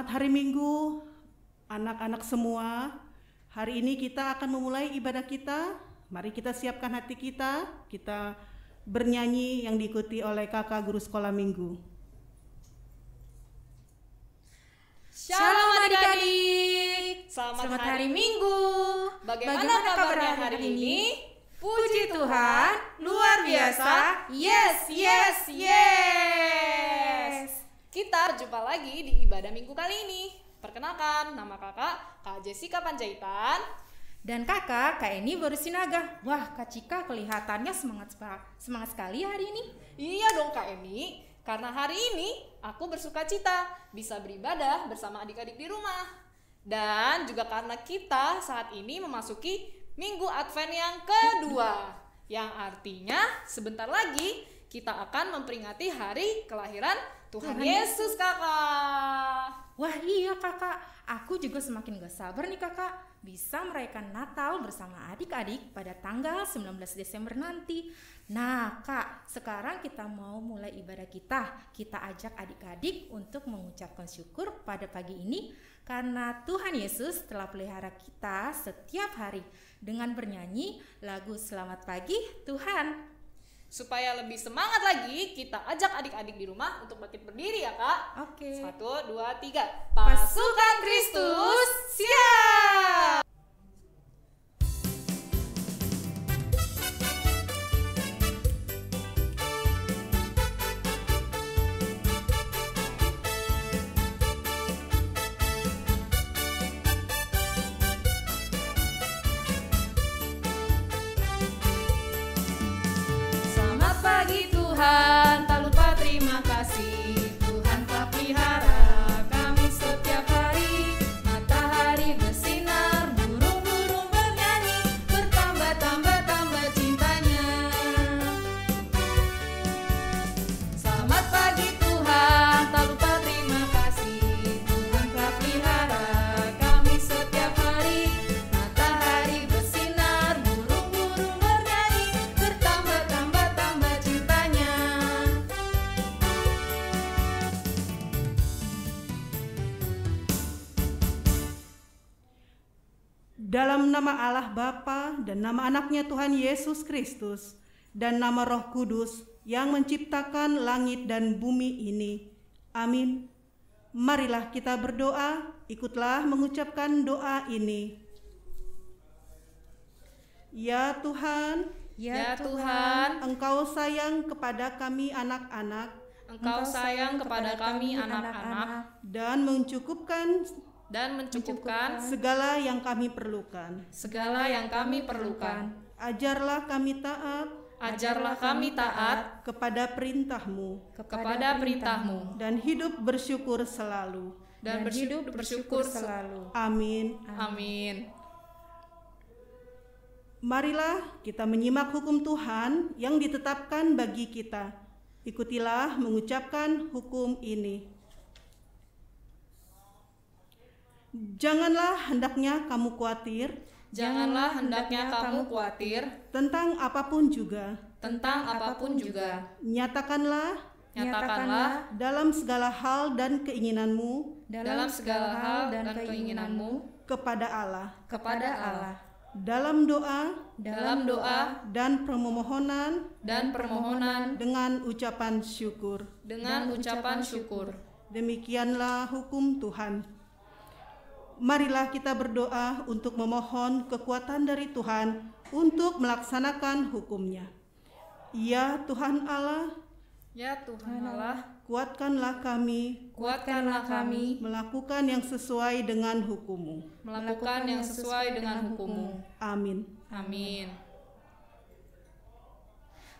Selamat hari Minggu, anak-anak semua. Hari ini kita akan memulai ibadah kita. Mari kita siapkan hati kita. Kita bernyanyi yang diikuti oleh kakak guru sekolah minggu. Shalom adik-adik, selamat hari Minggu. Bagaimana kabarnya hari ini? Puji Tuhan, luar biasa. Yes, yes, yes. Kita berjumpa lagi di ibadah minggu kali ini. Perkenalkan, nama kakak Kak Jessica Panjaitan. Dan kakak, Kak Eni baru Sinaga. Wah, Kak Cika kelihatannya semangat sekali hari ini. Iya dong Kak Eni, karena hari ini aku bersuka cita bisa beribadah bersama adik-adik di rumah. Dan juga karena kita saat ini memasuki Minggu Advent yang kedua, yang artinya sebentar lagi kita akan memperingati hari kelahiran Tuhan Yesus, kakak. Wah iya kakak, aku juga semakin gak sabar nih kakak bisa merayakan Natal bersama adik-adik pada tanggal 19 Desember nanti. Nah kak, sekarang kita mau mulai ibadah kita. Kita ajak adik-adik untuk mengucapkan syukur pada pagi ini karena Tuhan Yesus telah pelihara kita setiap hari dengan bernyanyi lagu Selamat Pagi Tuhan. Supaya lebih semangat lagi, kita ajak adik-adik di rumah untuk bangkit berdiri ya kak. Oke. 1, 2, 3. Pasukan Kristus siap. Tuhan, tak lupa terima kasih. Tuhan telah pelihara kami setiap hari. Matahari bersinar, burung-burung bernyanyi, bertambah-tambah cintanya. Selamat pagi Tuhan, tak lupa terima kasih. Tuhan telah pelihara kami setiap hari. Matahari bersinar, burung-burung bernyanyi, bertambah-tambah cintanya. Dalam nama Allah Bapa dan nama anaknya Tuhan Yesus Kristus dan nama Roh Kudus yang menciptakan langit dan bumi ini. Amin. Marilah kita berdoa, ikutlah mengucapkan doa ini. Ya Tuhan, Ya Tuhan, Engkau sayang kepada kami anak-anak Engkau sayang kepada kami anak-anak dan mencukupkan segala yang kami perlukan. segala yang kami perlukan. Ajarlah kami taat Ajarlah kami taat kepada perintah-Mu kepada perintah-Mu dan hidup bersyukur selalu. dan bersyukur selalu. Amin. Amin. Marilah kita menyimak hukum Tuhan yang ditetapkan bagi kita. Ikutilah mengucapkan hukum ini. Janganlah hendaknya kamu khawatir Janganlah hendaknya kamu khawatir tentang apapun juga. tentang apapun juga. Nyatakanlah Nyatakanlah dalam segala hal dan keinginanmu dalam segala hal dan keinginanmu kepada Allah. dalam doa Dan permohonan dan permohonan dengan ucapan syukur. Demikianlah hukum Tuhan. Marilah kita berdoa untuk memohon kekuatan dari Tuhan untuk melaksanakan hukum-Nya. Ya Tuhan Allah, kuatkanlah kami melakukan yang sesuai dengan hukum-Mu. Amin. Amin.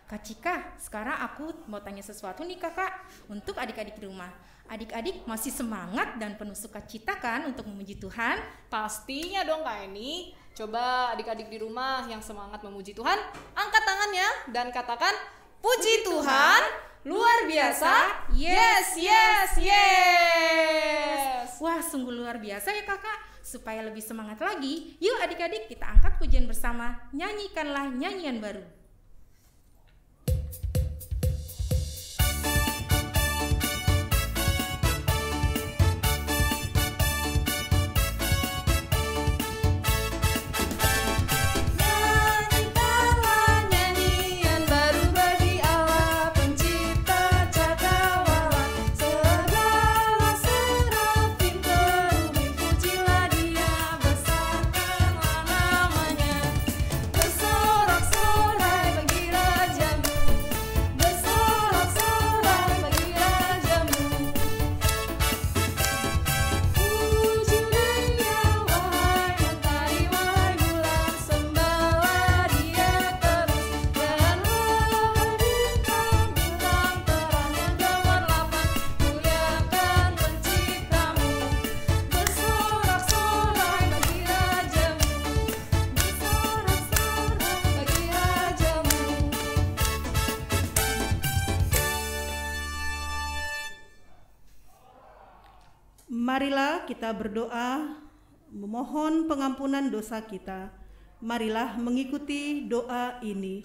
Kak Cika, sekarang aku mau tanya sesuatu nih kakak untuk adik-adik di rumah. Adik-adik masih semangat dan penuh sukacita kan untuk memuji Tuhan? Pastinya dong Kak Eni. Coba adik-adik di rumah yang semangat memuji Tuhan, angkat tangannya dan katakan, puji Tuhan, luar biasa, yes, yes, yes. Wah, sungguh luar biasa ya kakak. Supaya lebih semangat lagi, yuk adik-adik kita angkat pujian bersama. Nyanyikanlah nyanyian baru. Marilah kita berdoa memohon pengampunan dosa kita. Marilah mengikuti doa ini.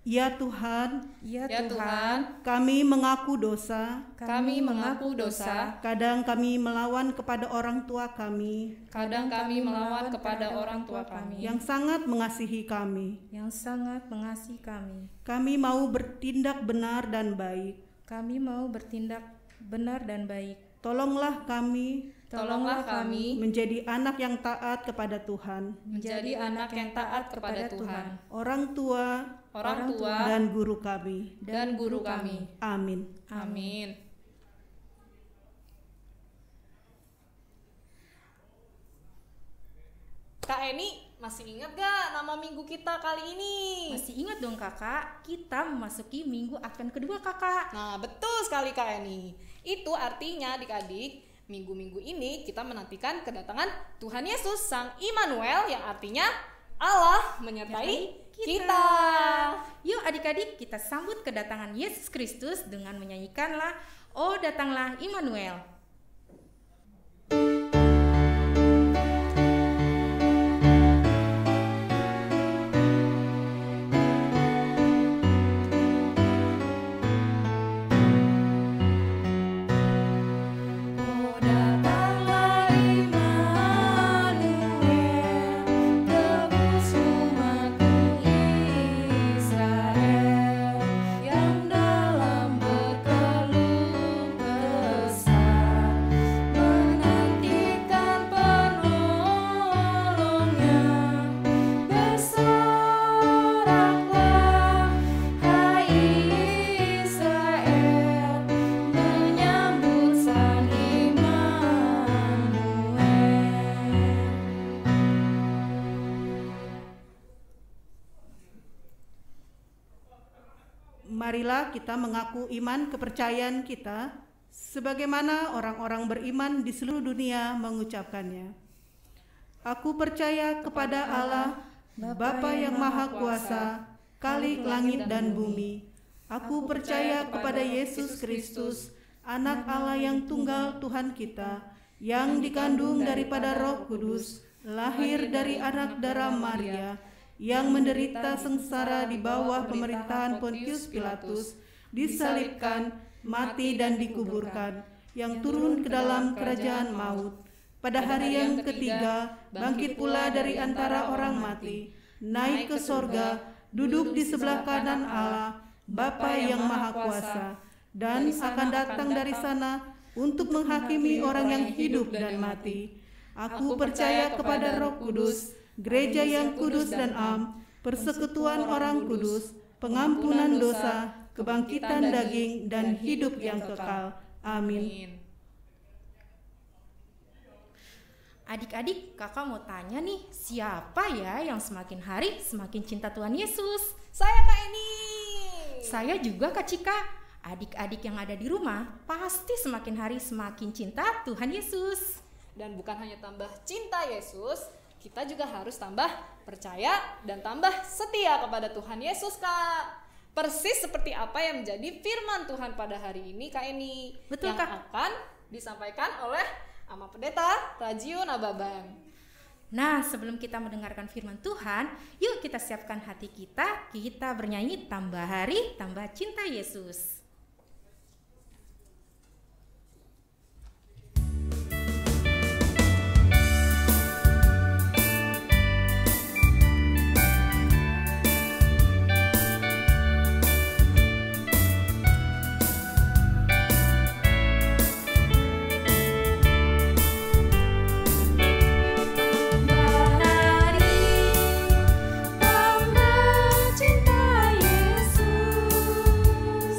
Ya Tuhan, Ya Ya Tuhan, kami mengaku dosa. kami mengaku dosa. Kadang kami melawan kepada orang tua kami Kadang kami melawan kepada orang tua kami yang sangat mengasihi kami. yang sangat mengasihi kami. Kami mau bertindak benar dan baik. Kami mau bertindak benar dan baik. Tolonglah kami Tolonglah kami menjadi anak yang taat kepada Tuhan, menjadi anak yang taat kepada Tuhan, orang tua, orang tua, dan guru kami. dan guru kami. Amin. Amin. Kak Eni, masih ingat gak nama minggu kita kali ini? Masih ingat dong kakak, kita memasuki minggu Advent kedua kakak. Nah, betul sekali Kak Eni. Itu artinya adik-adik, minggu-minggu ini kita menantikan kedatangan Tuhan Yesus Sang Immanuel yang artinya Allah menyertai kita. Yuk adik-adik, kita sambut kedatangan Yesus Kristus dengan menyanyikanlah "Oh Datanglah Immanuel". Oh datanglah Immanuel, tebus umatku Israel, yang dalam berkeluh kesah menantikan penolongnya. Bersoraklah hai Israel, menyambut Sang Immanuel. Marilah kita mengaku iman kepercayaan kita sebagaimana orang-orang beriman di seluruh dunia mengucapkannya. Aku percaya kepada Allah, Bapa yang Maha Kuasa, Khalik langit dan bumi. Aku percaya kepada Yesus Kristus, Anak Allah yang tunggal Tuhan kita, yang dikandung daripada Roh Kudus, lahir dari anak darah Maria, yang menderita sengsara di bawah pemerintahan Pontius Pilatus, disalibkan, mati dan dikuburkan, yang turun ke dalam kerajaan maut. Pada hari yang ketiga, bangkit pula dari antara orang mati, naik ke sorga, duduk di sebelah kanan Allah, Bapa yang Maha Kuasa, dan akan datang dari sana untuk menghakimi orang yang hidup dan mati. Aku percaya kepada Roh Kudus, gereja yang kudus dan am, persekutuan orang kudus, pengampunan dosa, kebangkitan daging, dan hidup yang kekal. Amin. Adik-adik, kakak mau tanya nih, siapa ya yang semakin hari semakin cinta Tuhan Yesus? Saya Kak Eni. Saya juga Kak Cika. Adik-adik yang ada di rumah pasti semakin hari semakin cinta Tuhan Yesus. Dan bukan hanya tambah cinta Yesus, kita juga harus tambah percaya dan tambah setia kepada Tuhan Yesus, Kak. Persis seperti apa yang menjadi firman Tuhan pada hari ini, Kak Eni. Betul, yang Kak. akan disampaikan oleh Ama Pendeta Rajio Nababan. Nah, sebelum kita mendengarkan firman Tuhan, yuk kita siapkan hati kita bernyanyi tambah hari, tambah cinta Yesus. Tambah cinta Yesus,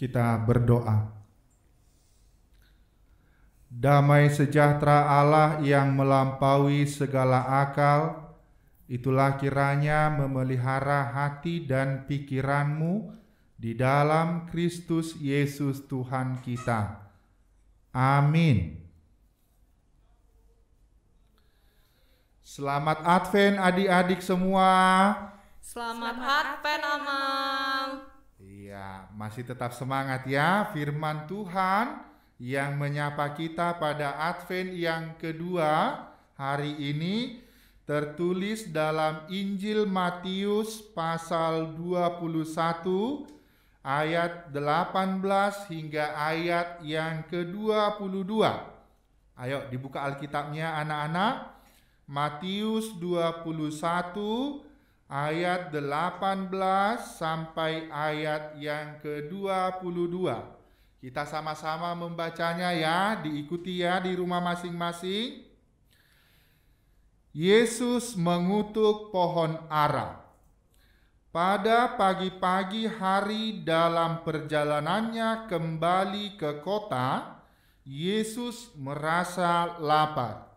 Kita berdoa. Damai sejahtera Allah yang melampaui segala akal, itulah kiranya memelihara hati dan pikiranmu di dalam Kristus Yesus Tuhan kita. Amin. Selamat Advent adik-adik semua. Selamat Advent, Amang. Iya, masih tetap semangat ya. Firman Tuhan yang menyapa kita pada Advent yang kedua hari ini tertulis dalam Injil Matius pasal 21 ayat 18 hingga ayat yang ke-22. Ayo dibuka Alkitabnya anak-anak. Matius 21 ayat 18 sampai ayat yang ke-22. Kita sama-sama membacanya ya, diikuti ya di rumah masing-masing. Yesus mengutuk pohon ara. Pada pagi-pagi hari dalam perjalanannya kembali ke kota, Yesus merasa lapar.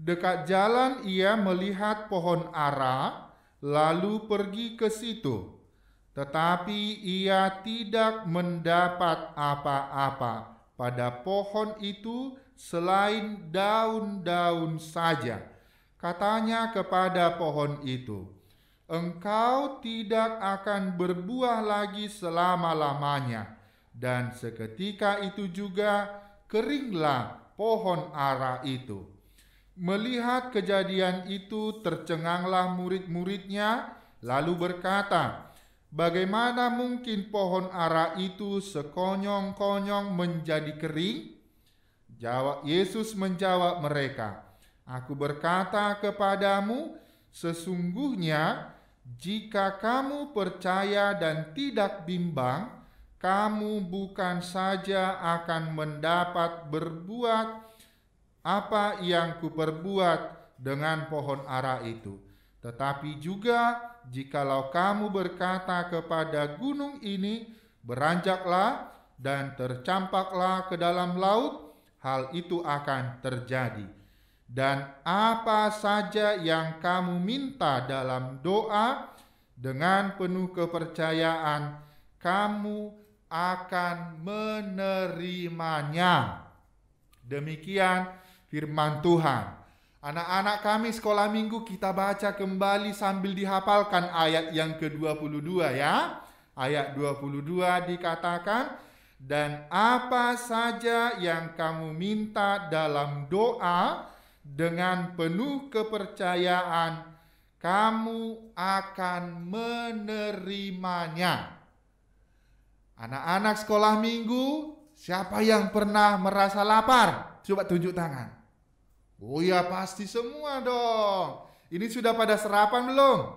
Dekat jalan ia melihat pohon ara, lalu pergi ke situ. Tetapi ia tidak mendapat apa-apa pada pohon itu selain daun-daun saja. Katanya kepada pohon itu, "Engkau tidak akan berbuah lagi selama-lamanya." Dan seketika itu juga keringlah pohon ara itu. Melihat kejadian itu tercenganglah murid-muridnya, lalu berkata, "Bagaimana mungkin pohon ara itu sekonyong-konyong menjadi kering?" Yesus menjawab mereka, "Aku berkata kepadamu, sesungguhnya jika kamu percaya dan tidak bimbang, kamu bukan saja akan mendapat berbuat apa yang kuperbuat dengan pohon ara itu, tetapi juga jikalau kamu berkata kepada gunung ini, beranjaklah dan tercampaklah ke dalam laut, hal itu akan terjadi. Dan apa saja yang kamu minta dalam doa, dengan penuh kepercayaan, kamu akan menerimanya." Demikian firman Tuhan. Anak-anak kami sekolah minggu, kita baca kembali sambil dihafalkan ayat yang ke-22 ya. Ayat 22 dikatakan, "Dan apa saja yang kamu minta dalam doa, dengan penuh kepercayaan, kamu akan menerimanya." Anak-anak sekolah minggu, siapa yang pernah merasa lapar? Coba tunjuk tangan. Oh ya, pasti semua dong. Ini sudah pada sarapan belum?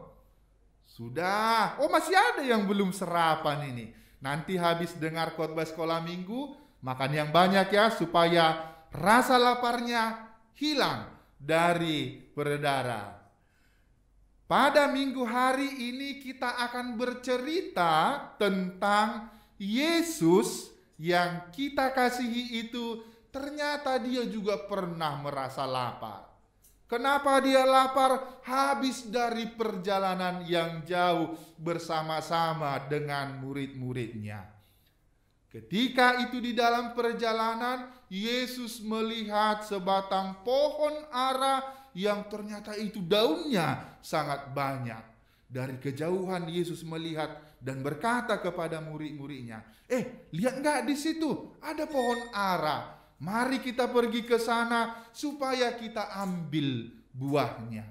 Sudah. Oh, masih ada yang belum sarapan ini. Nanti habis dengar khotbah sekolah minggu, makan yang banyak ya, supaya rasa laparnya hilang dari berdarah. Pada minggu hari ini kita akan bercerita tentang Yesus yang kita kasihi itu. Ternyata dia juga pernah merasa lapar. Kenapa dia lapar? Habis dari perjalanan yang jauh bersama-sama dengan murid-muridnya. Ketika itu di dalam perjalanan, Yesus melihat sebatang pohon ara yang ternyata itu daunnya sangat banyak. Dari kejauhan Yesus melihat dan berkata kepada murid-muridnya, lihat nggak di situ ada pohon ara? Mari kita pergi ke sana supaya kita ambil buahnya.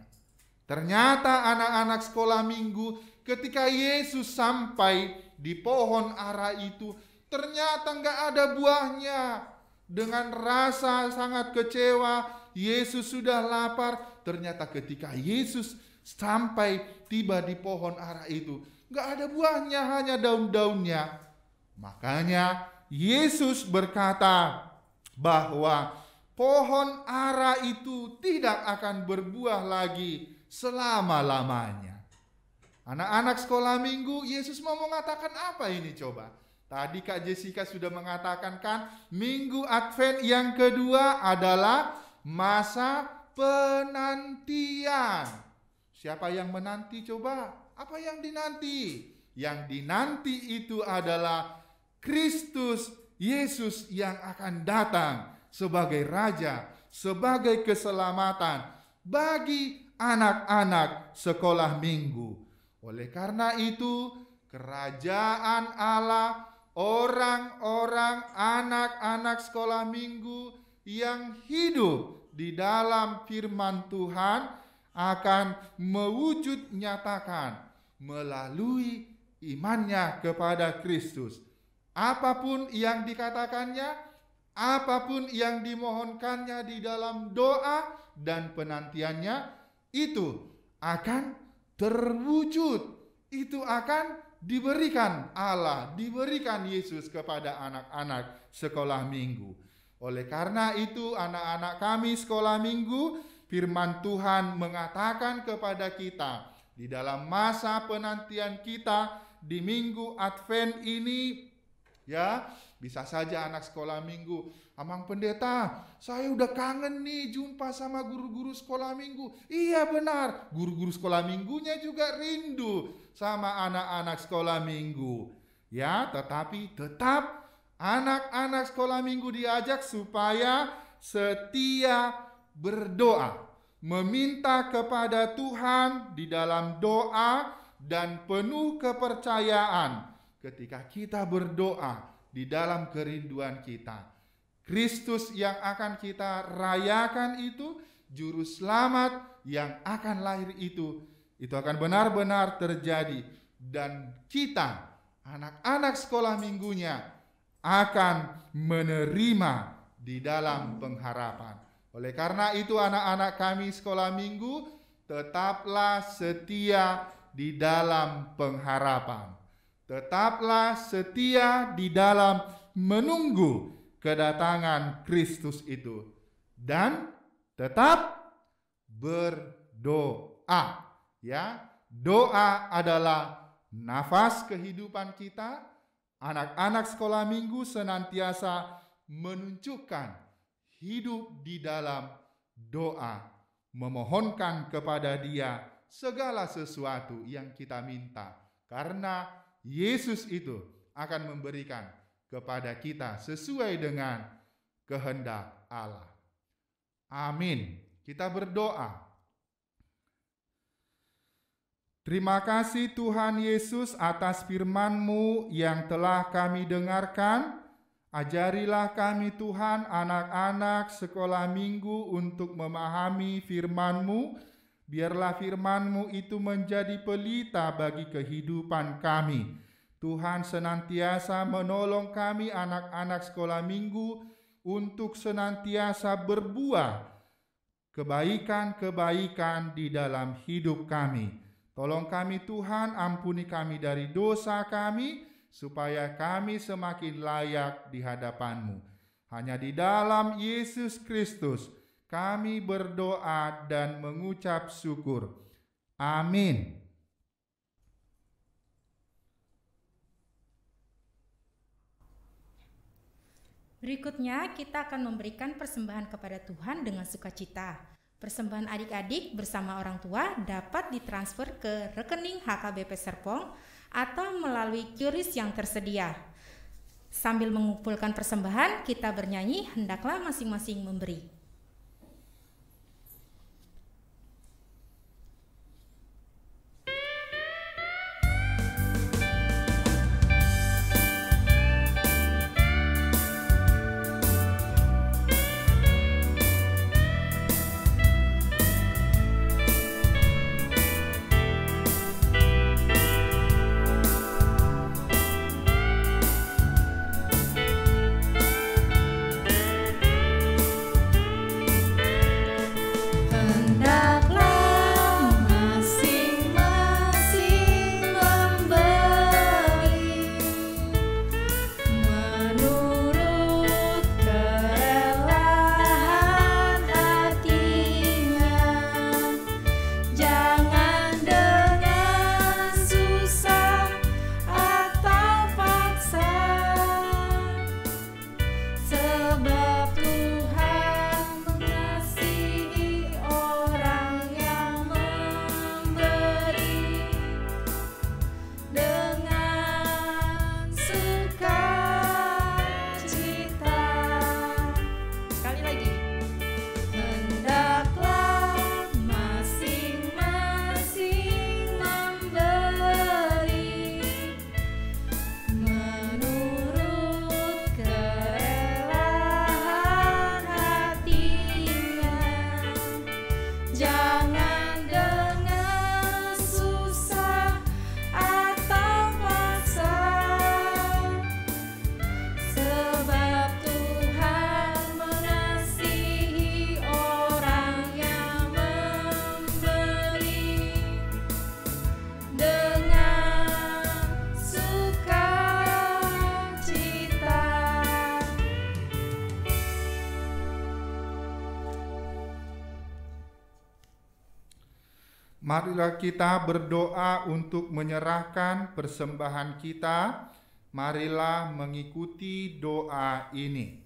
Ternyata anak-anak sekolah minggu, ketika Yesus sampai di pohon ara itu, ternyata nggak ada buahnya. Dengan rasa sangat kecewa, Yesus sudah lapar. Ternyata ketika Yesus sampai tiba di pohon ara itu, nggak ada buahnya, hanya daun-daunnya. Makanya Yesus berkata bahwa pohon ara itu tidak akan berbuah lagi selama-lamanya. Anak-anak sekolah minggu, Yesus mau mengatakan apa ini coba? Tadi Kak Jessica sudah mengatakan kan, Minggu Advent yang kedua adalah masa penantian. Siapa yang menanti coba? Apa yang dinanti? Yang dinanti itu adalah Kristus Yesus yang akan datang sebagai Raja, sebagai keselamatan bagi anak-anak sekolah minggu. Oleh karena itu, kerajaan Allah, orang-orang anak-anak sekolah minggu yang hidup di dalam firman Tuhan akan mewujud nyatakan melalui imannya kepada Kristus. Apapun yang dikatakannya, apapun yang dimohonkannya di dalam doa dan penantiannya, itu akan terwujud. Itu akan diberikan Allah, diberikan Yesus kepada anak-anak sekolah minggu. Oleh karena itu, anak-anak kami sekolah minggu, firman Tuhan mengatakan kepada kita di dalam masa penantian kita di Minggu Advent ini, ya, bisa saja anak sekolah minggu, Amang Pendeta, saya udah kangen nih jumpa sama guru-guru sekolah minggu. Iya benar, guru-guru sekolah minggunya juga rindu sama anak-anak sekolah minggu. Ya, tetapi tetap anak-anak sekolah minggu diajak supaya setia berdoa, meminta kepada Tuhan di dalam doa dan penuh kepercayaan ketika kita berdoa di dalam kerinduan kita. Kristus yang akan kita rayakan itu, juru selamat yang akan lahir itu akan benar-benar terjadi. Dan kita, anak-anak sekolah minggunya, akan menerima di dalam pengharapan. Oleh karena itu anak-anak kami sekolah minggu, tetaplah setia di dalam pengharapan. Tetaplah setia di dalam menunggu kedatangan Kristus itu. Dan tetap berdoa. Ya, doa adalah nafas kehidupan kita. Anak-anak sekolah minggu senantiasa menunjukkan hidup di dalam doa, memohonkan kepada Dia segala sesuatu yang kita minta, karena Yesus itu akan memberikan kepada kita sesuai dengan kehendak Allah. Amin. Kita berdoa. Terima kasih Tuhan Yesus atas firman-Mu yang telah kami dengarkan. Ajarilah kami Tuhan, anak-anak sekolah minggu, untuk memahami firman-Mu. Biarlah firman-Mu itu menjadi pelita bagi kehidupan kami. Tuhan senantiasa menolong kami anak-anak sekolah minggu untuk senantiasa berbuah kebaikan-kebaikan di dalam hidup kami. Tolong kami Tuhan, ampuni kami dari dosa kami, supaya kami semakin layak di hadapan-Mu. Hanya di dalam Yesus Kristus kami berdoa dan mengucap syukur. Amin. Berikutnya kita akan memberikan persembahan kepada Tuhan dengan sukacita. Persembahan adik-adik bersama orang tua dapat ditransfer ke rekening HKBP Serpong atau melalui QRIS yang tersedia. Sambil mengumpulkan persembahan, kita bernyanyi "Hendaklah Masing-masing Memberi". Marilah kita berdoa untuk menyerahkan persembahan kita. Marilah mengikuti doa ini.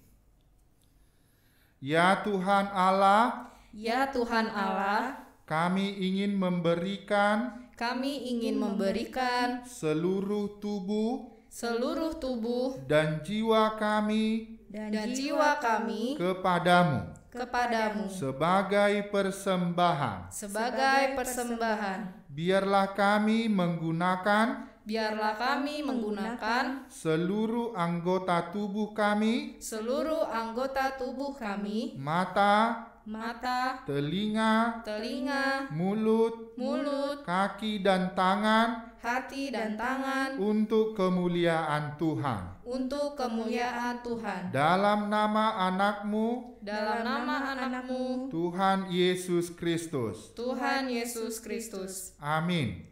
Ya Tuhan Allah, Ya Tuhan Allah, kami ingin memberikan seluruh tubuh dan jiwa kami kepadamu sebagai persembahan. Biarlah kami menggunakan seluruh anggota tubuh kami, mata, telinga, mulut, kaki dan tangan, untuk kemuliaan Tuhan. Dalam nama anakmu, Tuhan Yesus Kristus. Amin.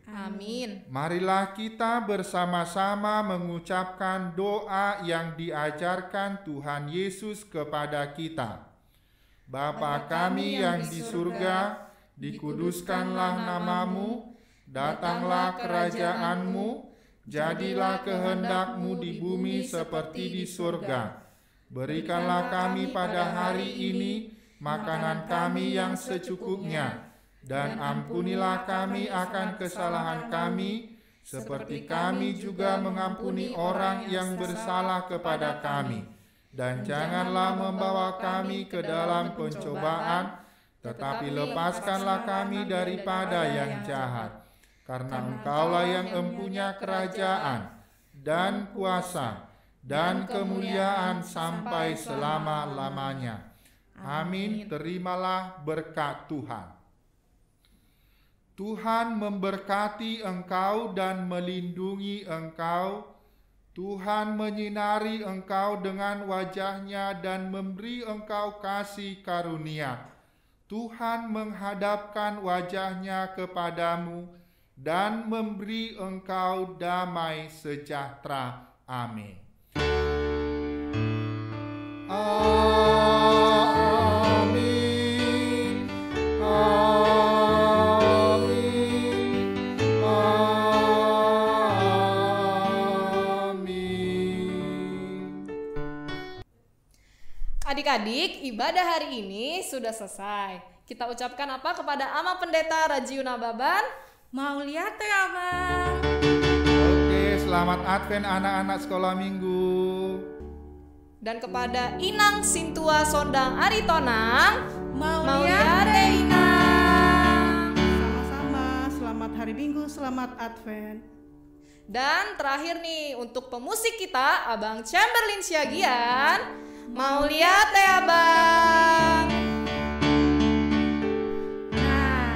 Marilah kita bersama-sama mengucapkan doa yang diajarkan Tuhan Yesus kepada kita. Bapa kami yang di surga, dikuduskanlah namamu, datanglah kerajaanmu, jadilah kehendakmu di bumi seperti di surga. Berikanlah kami pada hari ini makanan kami yang secukupnya, dan ampunilah kami akan kesalahan kami, seperti kami juga mengampuni orang yang bersalah kepada kami. Dan janganlah membawa kami ke dalam pencobaan, tetapi lepaskanlah kami daripada yang jahat. Karena Engkaulah yang empunya kerajaan dan kuasa dan kemuliaan sampai selama-lamanya. Amin. Terimalah berkat Tuhan. Tuhan memberkati engkau dan melindungi engkau. Tuhan menyinari engkau dengan wajah-Nya dan memberi engkau kasih karunia. Tuhan menghadapkan wajah-Nya kepadamu dan memberi engkau damai sejahtera. Amin. Amin. Adik-adik, ibadah hari ini sudah selesai. Kita ucapkan apa kepada Ama Pendeta Rajiuna Baban? Mau lihat ya Abang? Oke, selamat Advent anak-anak sekolah minggu. Dan kepada Inang Sintua Sondang Aritonang, Mau lihat ya Inang. Sama-sama, selamat hari Minggu, selamat Advent. Dan terakhir nih, untuk pemusik kita, Abang Chamberlain Siagian. Mau lihat ya Abang? Nah,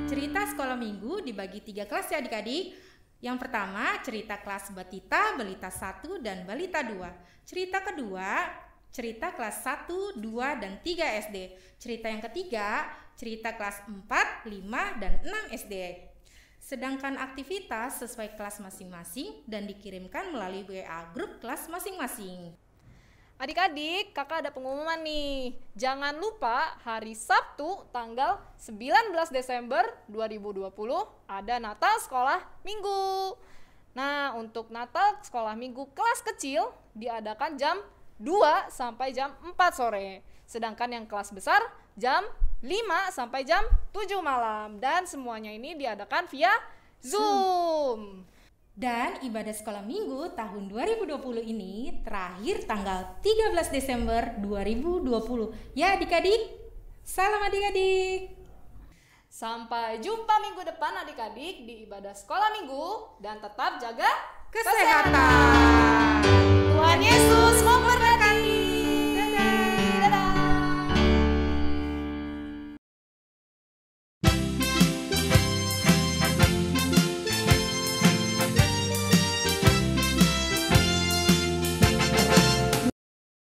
cerita sekolah minggu dibagi 3 kelas ya adik-adik. Yang pertama, cerita kelas Batita, Balita 1, dan Balita 2. Cerita kedua, cerita kelas 1, 2, dan 3 SD. Cerita yang ketiga, cerita kelas 4, 5, dan 6 SD. Sedangkan aktivitas sesuai kelas masing-masing dan dikirimkan melalui WA grup kelas masing-masing. Adik-adik, kakak ada pengumuman nih. Jangan lupa hari Sabtu tanggal 19 Desember 2020 ada Natal Sekolah Minggu. Nah, untuk Natal Sekolah Minggu kelas kecil diadakan jam 2 sampai jam 4 sore. Sedangkan yang kelas besar jam 5 sampai jam 7 malam. Dan semuanya ini diadakan via Zoom. Dan ibadah sekolah minggu tahun 2020 ini terakhir tanggal 13 Desember 2020. Ya adik-adik, salam adik-adik. Sampai jumpa minggu depan adik-adik di ibadah sekolah minggu. Dan tetap jaga Kesehatan.